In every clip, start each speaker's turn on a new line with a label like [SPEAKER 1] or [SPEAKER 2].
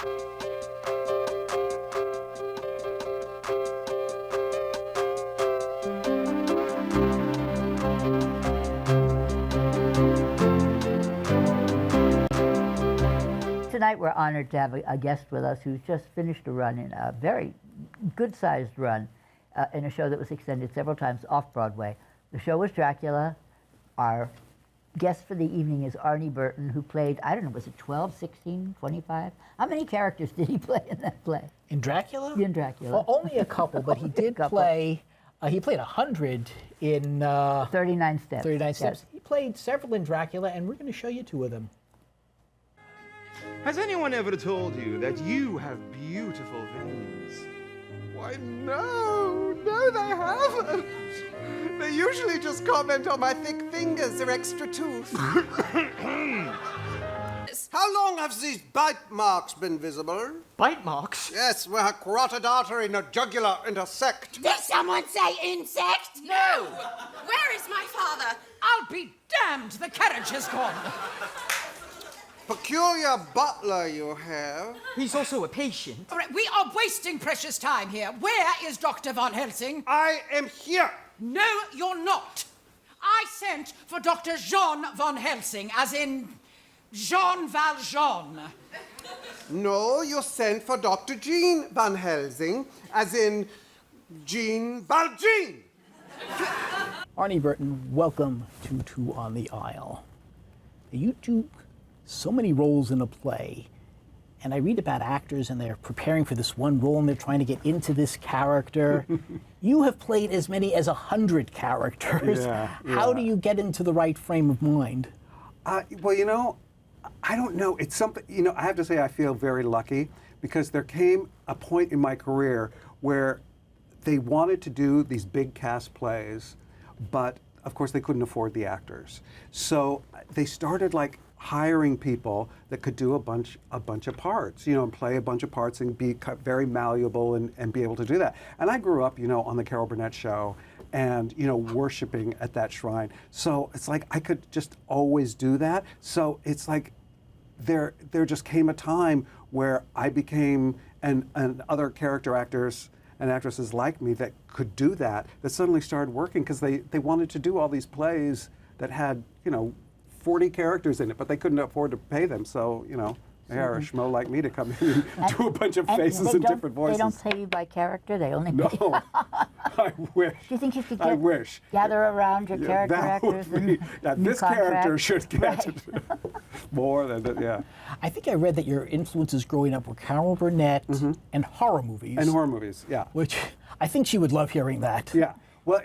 [SPEAKER 1] Tonight we're honored to have a guest with us who's just finished a run in a very good-sized run in a show that was extended several times off Broadway. The show was Dracula. Our guest for the evening is Arnie Burton, who played, I don't know, was it 12, 16, 25? How many characters did he play in that play?
[SPEAKER 2] In Dracula?
[SPEAKER 1] In Dracula.
[SPEAKER 2] Well, only a couple, but he did play, he played 100 in...
[SPEAKER 1] 39 Steps.
[SPEAKER 2] 39 Steps.
[SPEAKER 1] Yes.
[SPEAKER 2] He played several in Dracula, and we're going to show you two of them.
[SPEAKER 3] Has anyone ever told you that you have beautiful veins?
[SPEAKER 4] Why, no, they haven't. They usually just comment on my thick fingers or extra tooth. How long have these bite marks been visible?
[SPEAKER 2] Bite marks?
[SPEAKER 4] Yes, where her carotid artery and her jugular intersect.
[SPEAKER 5] Did someone say insect?
[SPEAKER 6] No! Where is my father?
[SPEAKER 5] I'll be damned, the carriage has gone.
[SPEAKER 4] Peculiar butler you have.
[SPEAKER 2] He's also a patient.
[SPEAKER 5] All right, we are wasting precious time here. Where is Dr. Von Helsing?
[SPEAKER 4] I am here.
[SPEAKER 5] No, you're not. I sent for Dr. Jean Von Helsing, as in Jean Valjean.
[SPEAKER 4] No, you sent for Dr. Jean Van Helsing, as in Jean Valjean.
[SPEAKER 2] Arnie Burton, welcome to Two on the Aisle. You do so many roles in a play, and I read about actors and they're preparing for this one role and they're trying to get into this character. You have played as many as 100 characters.
[SPEAKER 7] Yeah.
[SPEAKER 2] How do you get into the right frame of mind?
[SPEAKER 7] Well, you know, I don't know. It's something, you know, I have to say I feel very lucky because there came a point in my career where they wanted to do these big cast plays, but of course they couldn't afford the actors. So they started like hiring people that could do a bunch of parts, you know, and play a bunch of parts and be very malleable and be able to do that. And I grew up, you know, on the Carol Burnett show and, you know, worshiping at that shrine. So it's like I could just always do that. So it's like there just came a time where I became, and other character actors and actresses like me that could do that suddenly started working because they wanted to do all these plays that had, you know, 40 characters in it, but they couldn't afford to pay them. So, you know, they hire a schmo like me to come in and do a bunch of faces and different voices.
[SPEAKER 1] They don't pay you by character, they only pay you.
[SPEAKER 7] No, I wish.
[SPEAKER 1] Do you think you should
[SPEAKER 7] I wish.
[SPEAKER 1] gather around your character actors and
[SPEAKER 7] this character
[SPEAKER 1] contracts?
[SPEAKER 7] should get more than that, yeah.
[SPEAKER 2] I think I read that your influences growing up were Carol Burnett and horror movies.
[SPEAKER 7] And horror movies, yeah.
[SPEAKER 2] Which I think she would love hearing that.
[SPEAKER 7] Yeah. Well,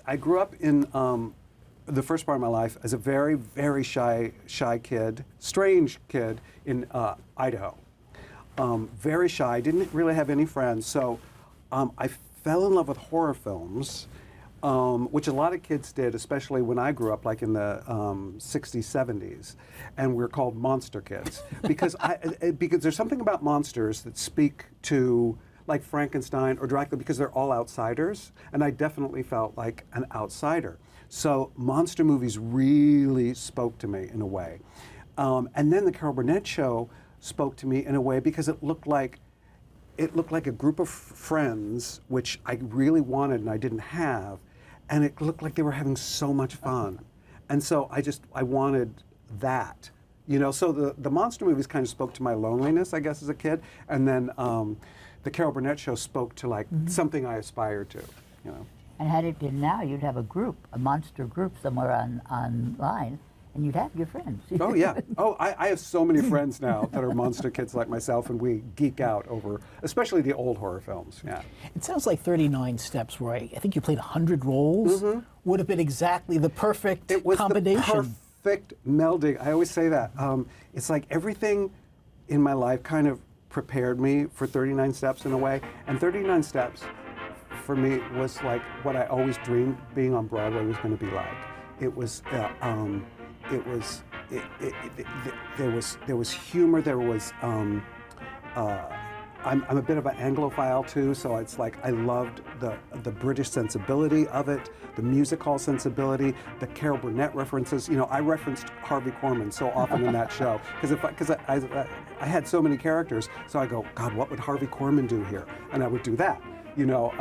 [SPEAKER 7] I grew up in the first part of my life as a very, very shy kid, strange kid in Idaho. Very shy, didn't really have any friends. So I fell in love with horror films, which a lot of kids did, especially when I grew up, like in the 60s, 70s. And we were called monster kids. Because there's something about monsters that speak to like Frankenstein or Dracula because they're all outsiders. And I definitely felt like an outsider. So monster movies really spoke to me in a way. And then the Carol Burnett show spoke to me in a way because it looked like a group of friends, which I really wanted and I didn't have, and it looked like they were having so much fun. And so I wanted that. You know, so the monster movies kind of spoke to my loneliness, I guess, as a kid, and then the Carol Burnett show spoke to like something I aspired to, you know.
[SPEAKER 1] And had it been now, you'd have a group, a monster group somewhere online, and you'd have your friends.
[SPEAKER 7] Oh, yeah. Oh, I have so many friends now that are monster kids like myself, and we geek out over, especially the old horror films, yeah.
[SPEAKER 2] It sounds like 39 Steps, where I think you played 100 roles, would have been exactly the perfect combination.
[SPEAKER 7] It was the perfect melding. I always say that. It's like everything in my life kind of prepared me for 39 Steps in a way, and 39 Steps for me was like what I always dreamed being on Broadway was going to be like. There was humor, there was I'm a bit of an Anglophile too, so it's like I loved the British sensibility of it, the music hall sensibility, the Carol Burnett references. You know, I referenced Harvey Korman so often in that show because I had so many characters. So I go, God, what would Harvey Korman do here? And I would do that. You know,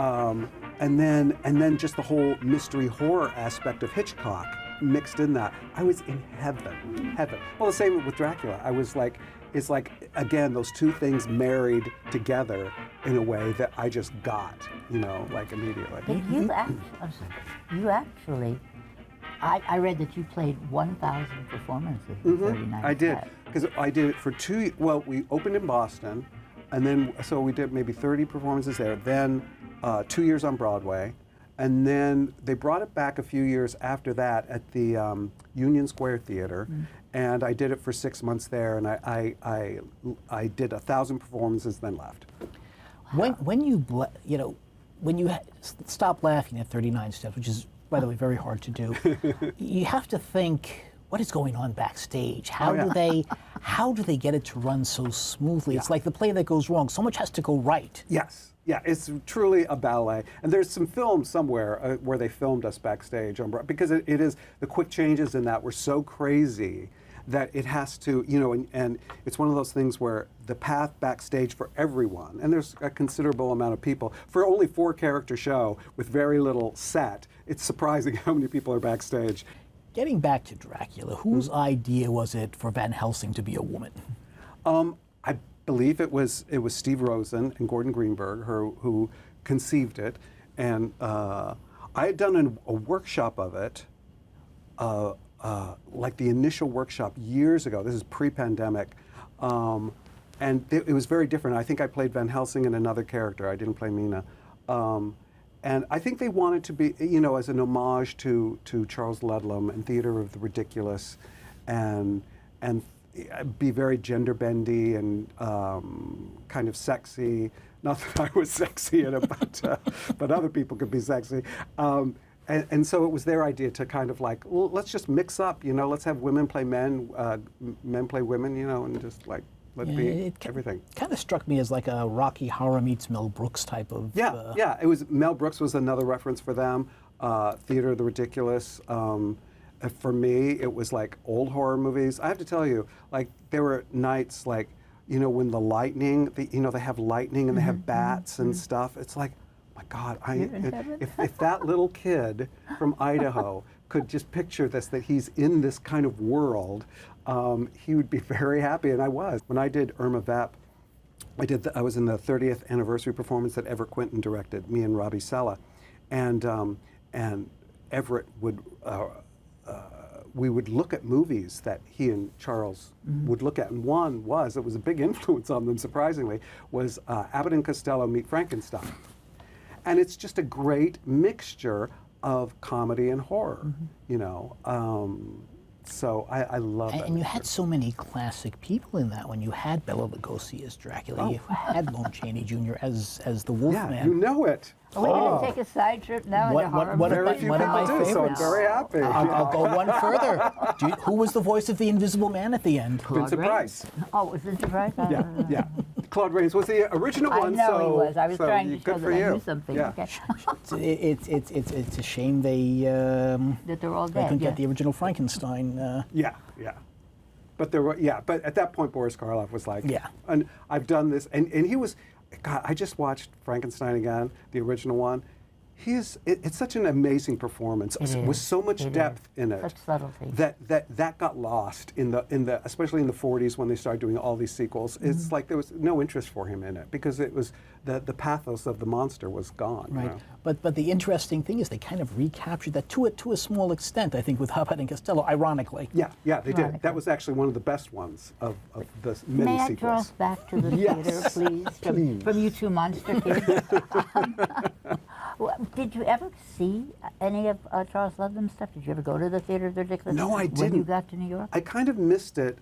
[SPEAKER 7] and then just the whole mystery horror aspect of Hitchcock mixed in that. I was in heaven. Well, the same with Dracula. I was like, it's like, again, those two things married together in a way that I just got, you know, like immediately.
[SPEAKER 1] But you actually, I read that you played 1,000 performances in 39
[SPEAKER 7] I did,
[SPEAKER 1] sets.
[SPEAKER 7] because I did it for well, we opened in Boston, and then, so we did maybe 30 performances there, then 2 years on Broadway, and then they brought it back a few years after that at the Union Square Theater, and I did it for 6 months there, and I did 1,000 performances, then left.
[SPEAKER 2] When you stop laughing at 39 steps, which is, by the way, very hard to do, you have to think, what is going on backstage? How do they get it to run so smoothly? It's like the play that goes wrong. So much has to go right.
[SPEAKER 7] Yes. Yeah, it's truly a ballet. And there's some film somewhere where they filmed us backstage on Broadway, because it is, the quick changes in that were so crazy that it has to, you know, and it's one of those things where the path backstage for everyone, and there's a considerable amount of people, for only 4-character show with very little set, it's surprising how many people are backstage.
[SPEAKER 2] Getting back to Dracula, whose idea was it for Van Helsing to be a woman?
[SPEAKER 7] I believe it was Steve Rosen and Gordon Greenberg who conceived it, and I had done a workshop of it, like the initial workshop years ago. This is pre-pandemic, and it was very different. I think I played Van Helsing and another character. I didn't play Mina. And I think they wanted to be, you know, as an homage to Charles Ludlam and Theater of the Ridiculous, and be very gender bendy and kind of sexy. Not that I was sexy in it, but other people could be sexy. And so it was their idea to kind of like, well, let's just mix up, you know, let's have women play men, men play women, you know, and just like, let be everything.
[SPEAKER 2] It kind of struck me as like a Rocky Horror meets Mel Brooks type of...
[SPEAKER 7] Yeah, it was, Mel Brooks was another reference for them, Theater of the Ridiculous. For me, it was like old horror movies. I have to tell you, like, there were nights like, you know, when the lightning, you know, they have lightning and they have bats and stuff. It's like, my God, if that little kid from Idaho could just picture this, that he's in this kind of world, he would be very happy, and I was. When I did Irma Vep, I was in the 30th anniversary performance that Everett Quinton directed, me and Robbie Sella, and Everett would, we would look at movies that he and Charles would look at, and one was, it was a big influence on them, surprisingly, was Abbott and Costello Meet Frankenstein. And it's just a great mixture of comedy and horror, you know. So I love that.
[SPEAKER 2] And you had so many classic people in that one. You had Bela Lugosi as Dracula. You had Lon Chaney Jr. as the Wolfman.
[SPEAKER 7] Yeah, you know it.
[SPEAKER 1] Are we going to take a side trip now into horror movies?
[SPEAKER 7] Very few people do, so I'm very happy.
[SPEAKER 2] I'll go one further. Who was the voice of the Invisible Man at the end?
[SPEAKER 7] Vincent Price.
[SPEAKER 1] Oh, was Vincent Price?
[SPEAKER 7] Yeah. Claude Rains was the original one.
[SPEAKER 1] I know he was. I was trying to show that I knew something.
[SPEAKER 7] Yeah.
[SPEAKER 1] Okay.
[SPEAKER 2] It's a shame they
[SPEAKER 1] that they're all
[SPEAKER 2] they
[SPEAKER 1] dead.
[SPEAKER 2] couldn't get the original Frankenstein.
[SPEAKER 7] Yeah. But there were, but at that point Boris Karloff was like, and I've done this, and he was, God, I just watched Frankenstein again, the original one. It's such an amazing performance with so much depth in it.
[SPEAKER 1] Such subtlety.
[SPEAKER 7] That got lost in the especially in the 40s when they started doing all these sequels. It's like there was no interest for him in it because it was the pathos of the monster was gone.
[SPEAKER 2] Right.
[SPEAKER 7] You know?
[SPEAKER 2] But the interesting thing is they kind of recaptured that to a small extent, I think, with Hoban and Costello, ironically.
[SPEAKER 7] Yeah, they did. That was actually one of the best ones of the many
[SPEAKER 1] May I
[SPEAKER 7] sequels.
[SPEAKER 1] draw us back to the theater, please? From you two monster kids. Did you ever see any of Charles Ludlam's stuff? Did you ever go to the Theater of the Ridiculous?
[SPEAKER 7] No, I didn't.
[SPEAKER 1] When you got to New York?
[SPEAKER 7] I kind of missed it,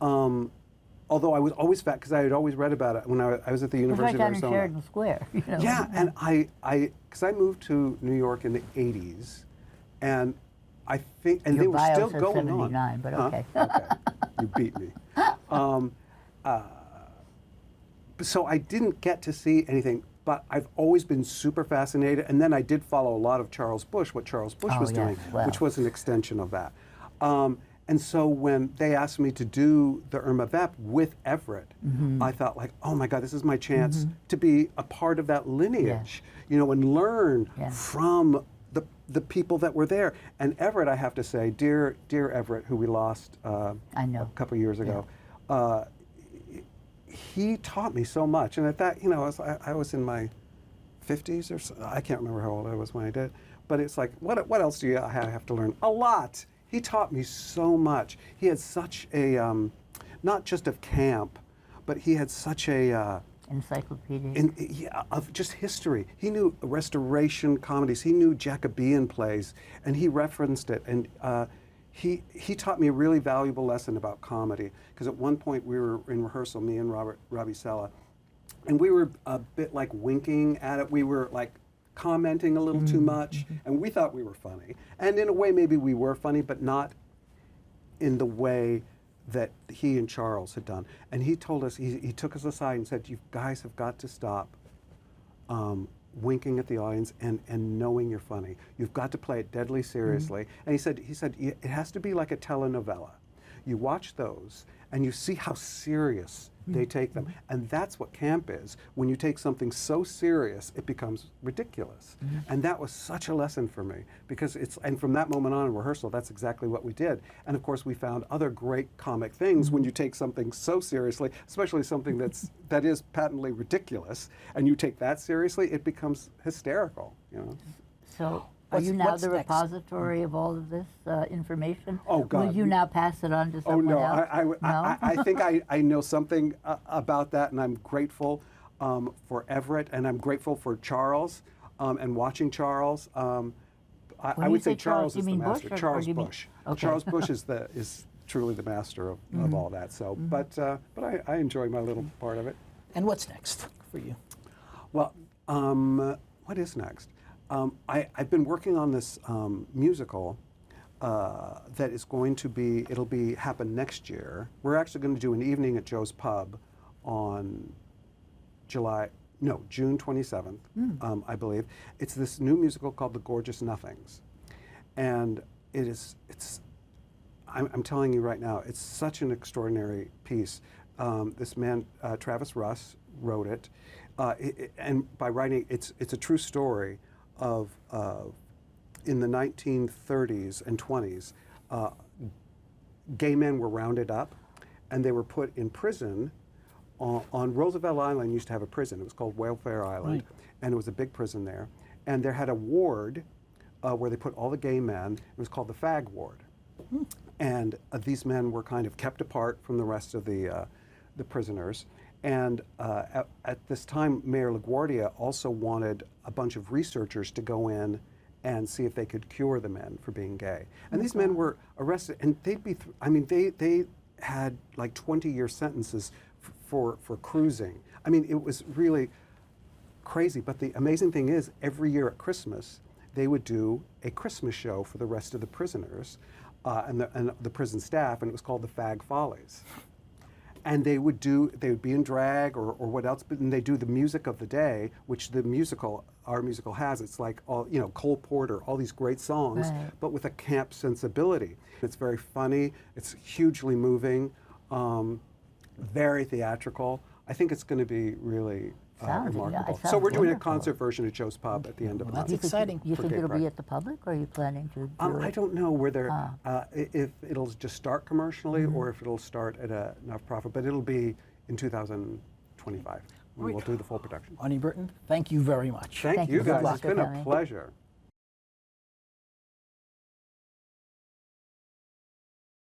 [SPEAKER 7] although I was always fat because I had always read about it when I was at the University
[SPEAKER 1] right
[SPEAKER 7] of
[SPEAKER 1] down
[SPEAKER 7] Arizona.
[SPEAKER 1] in Sheridan Square. You know?
[SPEAKER 7] Yeah, and because I moved to New York in the 80s, and I think, and
[SPEAKER 1] Your
[SPEAKER 7] they were
[SPEAKER 1] bio
[SPEAKER 7] still
[SPEAKER 1] says
[SPEAKER 7] going
[SPEAKER 1] 79,
[SPEAKER 7] on.
[SPEAKER 1] but okay.
[SPEAKER 7] Okay, you beat me. so I didn't get to see anything, but I've always been super fascinated. And then I did follow a lot of Charles Busch, what Charles Busch was doing,
[SPEAKER 1] well.
[SPEAKER 7] which was an extension of that. And so when they asked me to do the Irma Vep with Everett, I thought like, oh my God, this is my chance to be a part of that lineage, you know, and learn from the people that were there. And Everett, I have to say, dear Everett, who we lost a couple years ago, he taught me so much. And at that, you know, I was in my 50s or so. I can't remember how old I was when I did. But it's like, what else do I have to learn? A lot. He taught me so much. He had such a, not just of camp, but he had such a,
[SPEAKER 1] encyclopedia.
[SPEAKER 7] Of just history. He knew Restoration comedies. He knew Jacobean plays, and he referenced it. And he taught me a really valuable lesson about comedy. Because at one point we were in rehearsal, me and Robbie Sella, and we were a bit like winking at it. We were like commenting a little too much, and we thought we were funny. And in a way, maybe we were funny, but not in the way that he and Charles had done. And he told us, he took us aside and said, you guys have got to stop winking at the audience and knowing you're funny. You've got to play it deadly seriously. And he said, it has to be like a telenovela. You watch those and you see how serious they take them. And that's what camp is. When you take something so serious, it becomes ridiculous. And that was such a lesson for me, because and from that moment on in rehearsal, that's exactly what we did. And of course, we found other great comic things when you take something so seriously, especially something that is patently ridiculous, and you take that seriously, it becomes hysterical, you know?
[SPEAKER 1] So, are you now the repository of all of this information?
[SPEAKER 7] Oh, God.
[SPEAKER 1] Will you now pass it on to someone else?
[SPEAKER 7] I think I know something about that, and I'm grateful for Everett, and I'm grateful for Charles, and watching Charles. I would say Charles is the master. Charles Busch. Okay. Charles Busch is truly the master of all that. So, but I enjoy my little part of it.
[SPEAKER 2] And what's next for you?
[SPEAKER 7] Well, what is next? I've been working on this musical that is going to happen next year. We're actually going to do an evening at Joe's Pub on June 27th, I believe. It's this new musical called The Gorgeous Nothings. And I'm telling you right now, it's such an extraordinary piece. This man, Travis Russ, wrote it. And by writing, it's a true story of in the 1930s and 20s, gay men were rounded up and they were put in prison on Roosevelt Island. Used to have a prison. It was called Welfare Island, and it was a big prison there. And there had a ward where they put all the gay men. It was called the fag ward. And these men were kind of kept apart from the rest of the prisoners. And at this time, Mayor LaGuardia also wanted a bunch of researchers to go in and see if they could cure the men for being gay. And these men were arrested, and they had like 20-year sentences for cruising. I mean, it was really crazy. But the amazing thing is, every year at Christmas, they would do a Christmas show for the rest of the prisoners and the prison staff, and it was called the Fag Follies. And they would be in drag or what else, but then they do the music of the day, which our musical has. It's like all, you know, Cole Porter, all these great songs, but with a camp sensibility. It's very funny, it's hugely moving, very theatrical. I think it's going to be really remarkable. So we're doing a concert version at Joe's Pub at the end of the month.
[SPEAKER 2] That's exciting.
[SPEAKER 1] You think it'll be at the public, or are you planning to do it?
[SPEAKER 7] I don't know whether if it'll just start commercially or if it'll start at a not-for-profit, but it'll be in 2025. We'll do the full production.
[SPEAKER 2] Arnie Burton, thank you very much.
[SPEAKER 7] Thank you guys.
[SPEAKER 1] so much
[SPEAKER 7] It's been a pleasure.